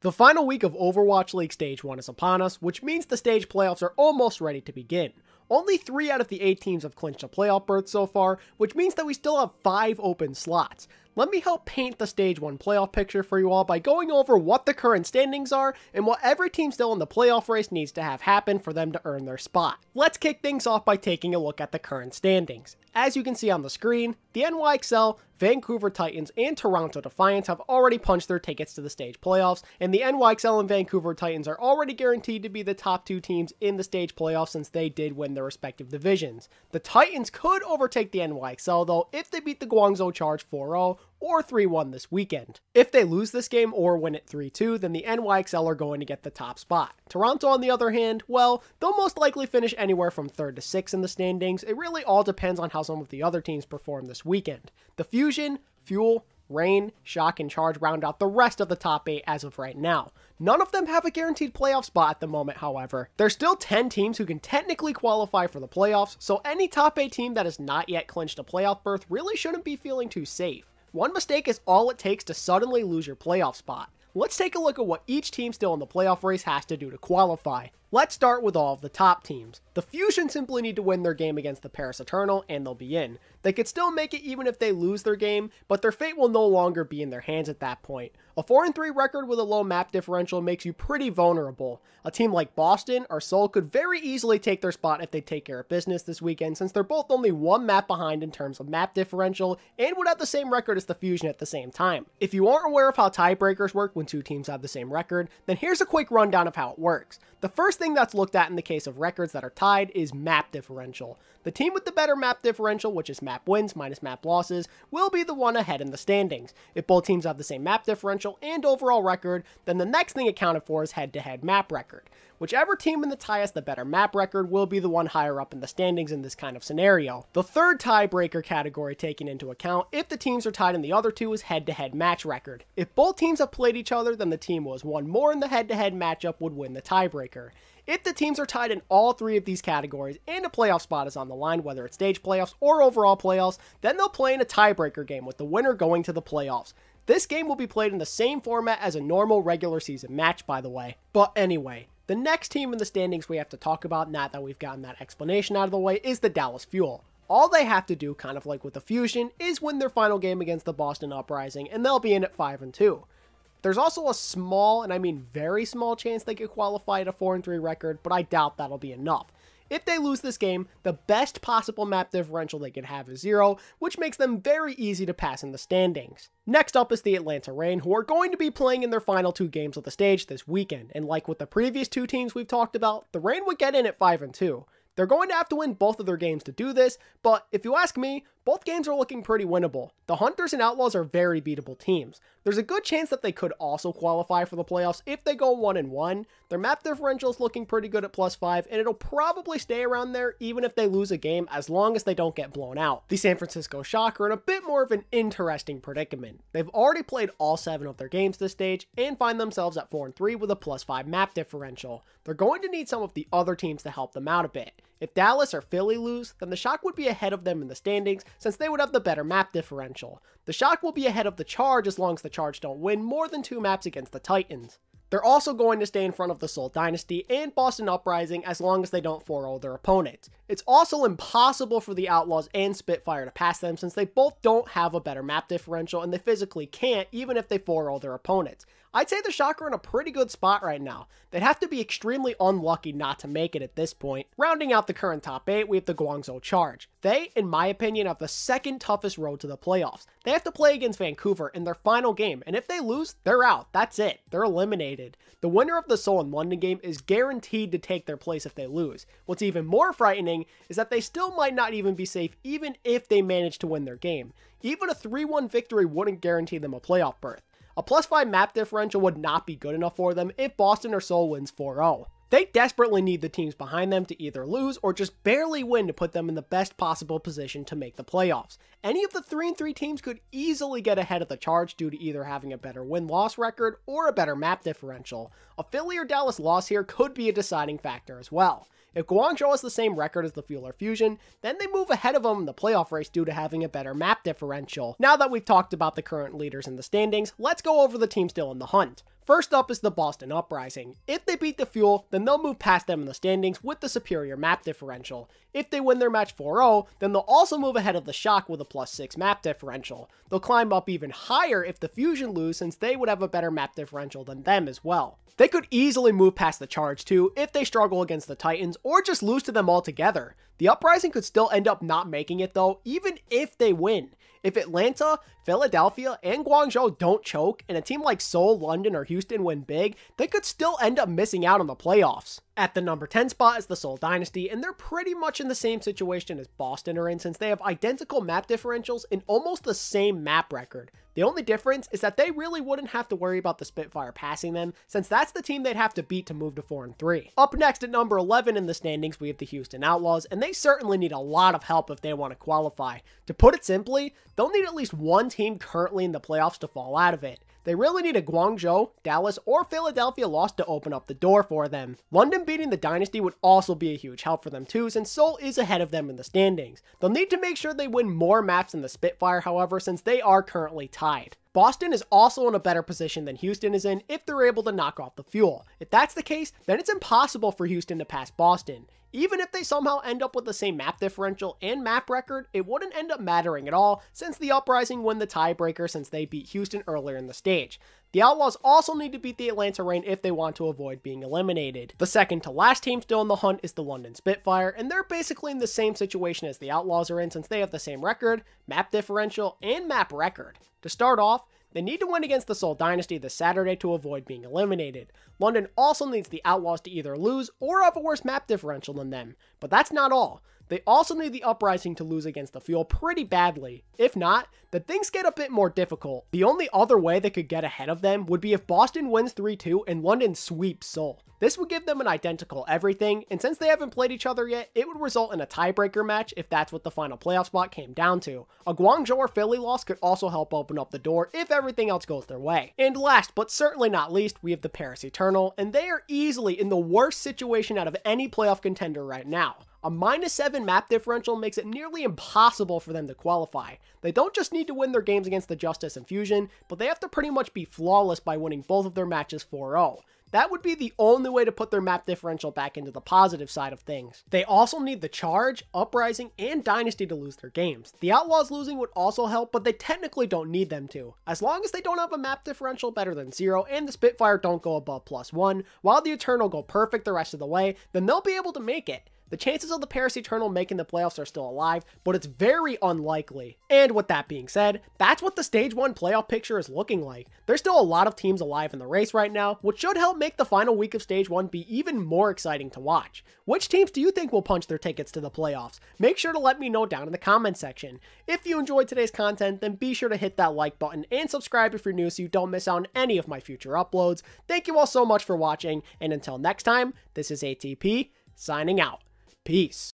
The final week of Overwatch League Stage 1 is upon us, which means the stage playoffs are almost ready to begin. Only 3 out of the 8 teams have clinched a playoff berth so far, which means that we still have 5 open slots. Let me help paint the Stage 1 playoff picture for you all by going over what the current standings are and what every team still in the playoff race needs to have happen for them to earn their spot. Let's kick things off by taking a look at the current standings. As you can see on the screen, the NYXL, Vancouver Titans, and Toronto Defiance have already punched their tickets to the stage playoffs, and the NYXL and Vancouver Titans are already guaranteed to be the top 2 teams in the stage playoffs since they did win their respective divisions. The Titans could overtake the NYXL though if they beat the Guangzhou Charge 4-0 or 3-1 this weekend. If they lose this game or win it 3-2, then the NYXL are going to get the top spot. Toronto, on the other hand, well, they'll most likely finish anywhere from 3rd to 6th in the standings. It really all depends on how some of the other teams perform this weekend. The Fusion, Fuel, Reign, Shock, and Charge round out the rest of the top 8 as of right now. None of them have a guaranteed playoff spot at the moment, however. There's still 10 teams who can technically qualify for the playoffs, so any top 8 team that has not yet clinched a playoff berth really shouldn't be feeling too safe. One mistake is all it takes to suddenly lose your playoff spot. Let's take a look at what each team still in the playoff race has to do to qualify. Let's start with all of the top teams. The Fusion simply need to win their game against the Paris Eternal and they'll be in. They could still make it even if they lose their game, but their fate will no longer be in their hands at that point. A 4-3 record with a low map differential makes you pretty vulnerable. A team like Boston or Seoul could very easily take their spot if they take care of business this weekend, since they're both only 1 map behind in terms of map differential and would have the same record as the Fusion at the same time. If you aren't aware of how tiebreakers work when 2 teams have the same record, then here's a quick rundown of how it works. The first thing that's looked at in the case of records that are tied is map differential. The team with the better map differential, which is map wins minus map losses, will be the one ahead in the standings. If both teams have the same map differential and overall record, then the next thing accounted for is head-to-head map record. Whichever team in the tie has the better map record will be the one higher up in the standings in this kind of scenario. The third tiebreaker category taken into account if the teams are tied in the other 2 is head-to-head match record. If both teams have played each other, then the team who has won more in the head-to-head matchup would win the tiebreaker. If the teams are tied in all 3 of these categories and a playoff spot is on the line, whether it's stage playoffs or overall playoffs, then they'll play in a tiebreaker game with the winner going to the playoffs. This game will be played in the same format as a normal regular season match, by the way. But anyway, the next team in the standings we have to talk about, now that we've gotten that explanation out of the way, is the Dallas Fuel. All they have to do, kind of like with the Fusion, is win their final game against the Boston Uprising, and they'll be in at 5-2. There's also a small, and I mean very small, chance they could qualify at a 4-3 record, but I doubt that'll be enough. If they lose this game, the best possible map differential they could have is 0, which makes them very easy to pass in the standings. Next up is the Atlanta Reign, who are going to be playing in their final 2 games of the stage this weekend, and like with the previous 2 teams we've talked about, the Reign would get in at 5-2. They're going to have to win both of their games to do this, but if you ask me, both games are looking pretty winnable. The Hunters and Outlaws are very beatable teams. There's a good chance that they could also qualify for the playoffs if they go 1-1. Their map differential is looking pretty good at +5, and it'll probably stay around there even if they lose a game, as long as they don't get blown out. The San Francisco Shock are in a bit more of an interesting predicament. They've already played all 7 of their games this stage and find themselves at 4-3 with a +5 map differential. They're going to need some of the other teams to help them out a bit. If Dallas or Philly lose, then the Shock would be ahead of them in the standings since they would have the better map differential. The Shock will be ahead of the Charge as long as the Charge don't win more than 2 maps against the Titans. They're also going to stay in front of the Seoul Dynasty and Boston Uprising as long as they don't 4-0 their opponents. It's also impossible for the Outlaws and Spitfire to pass them since they both don't have a better map differential and they physically can't even if they 4-0 their opponents. I'd say the Shock are in a pretty good spot right now. They'd have to be extremely unlucky not to make it at this point. Rounding out the current top 8, we have the Guangzhou Charge. They, in my opinion, have the 2nd toughest road to the playoffs. They have to play against Vancouver in their final game, and if they lose, they're out. That's it. They're eliminated. The winner of the Seoul and London game is guaranteed to take their place if they lose. What's even more frightening is that they still might not even be safe even if they manage to win their game. Even a 3-1 victory wouldn't guarantee them a playoff berth. A +5 map differential would not be good enough for them if Boston or Seoul wins 4-0. They desperately need the teams behind them to either lose or just barely win to put them in the best possible position to make the playoffs. Any of the 3-3 teams could easily get ahead of the Charge due to either having a better win-loss record or a better map differential. A Philly or Dallas loss here could be a deciding factor as well. If Guangzhou has the same record as the Fuel or Fusion, then they move ahead of them in the playoff race due to having a better map differential. Now that we've talked about the current leaders in the standings, let's go over the team still in the hunt. First up is the Boston Uprising. If they beat the Fuel, then they'll move past them in the standings with the superior map differential. If they win their match 4-0, then they'll also move ahead of the Shock with a +6 map differential. They'll climb up even higher if the Fusion lose, since they would have a better map differential than them as well. They could easily move past the Charge too if they struggle against the Titans or just lose to them altogether. The Uprising could still end up not making it though, even if they win. If Atlanta, Philadelphia, and Guangzhou don't choke, and a team like Seoul, London, or Houston win big, they could still end up missing out on the playoffs. At the number 10 spot is the Seoul Dynasty, and they're pretty much in the same situation as Boston are in, since they have identical map differentials and almost the same map record. The only difference is that they really wouldn't have to worry about the Spitfire passing them, since that's the team they'd have to beat to move to 4-3. Up next at number 11 in the standings, we have the Houston Outlaws, and they certainly need a lot of help if they want to qualify. To put it simply, they'll need at least one team currently in the playoffs to fall out of it. They really need a Guangzhou, Dallas, or Philadelphia loss to open up the door for them. London beating the Dynasty would also be a huge help for them too, since Seoul is ahead of them in the standings. They'll need to make sure they win more maps than the Spitfire, however, since they are currently tied. Boston is also in a better position than Houston is in if they're able to knock off the Fuel. If that's the case, then it's impossible for Houston to pass Boston. Even if they somehow end up with the same map differential and map record, it wouldn't end up mattering at all, since the Uprising win the tiebreaker since they beat Houston earlier in the stage. The Outlaws also need to beat the Atlanta Reign if they want to avoid being eliminated. The second to last team still in the hunt is the London Spitfire, and they're basically in the same situation as the Outlaws are in, since they have the same record, map differential, and map record. To start off, they need to win against the Seoul Dynasty this Saturday to avoid being eliminated. London also needs the Outlaws to either lose or have a worse map differential than them. But that's not all. They also need the Uprising to lose against the Fuel pretty badly. If not, then things get a bit more difficult. The only other way they could get ahead of them would be if Boston wins 3-2 and London sweeps Seoul. This would give them an identical everything, and since they haven't played each other yet, it would result in a tiebreaker match if that's what the final playoff spot came down to. A Guangzhou or Philly loss could also help open up the door if everything else goes their way. And last, but certainly not least, we have the Paris Eternal, and they are easily in the worst situation out of any playoff contender right now. A -7 map differential makes it nearly impossible for them to qualify. They don't just need to win their games against the Justice and Fusion, but they have to pretty much be flawless by winning both of their matches 4-0. That would be the only way to put their map differential back into the positive side of things. They also need the Charge, Uprising, and Dynasty to lose their games. The Outlaws losing would also help, but they technically don't need them to. As long as they don't have a map differential better than 0 and the Spitfire don't go above +1, while the Eternal go perfect the rest of the way, then they'll be able to make it. The chances of the Paris Eternal making the playoffs are still alive, but it's very unlikely. And with that being said, that's what the Stage 1 playoff picture is looking like. There's still a lot of teams alive in the race right now, which should help make the final week of Stage 1 be even more exciting to watch. Which teams do you think will punch their tickets to the playoffs? Make sure to let me know down in the comment section. If you enjoyed today's content, then be sure to hit that like button and subscribe if you're new so you don't miss out on any of my future uploads. Thank you all so much for watching, and until next time, this is ATP, signing out. Peace.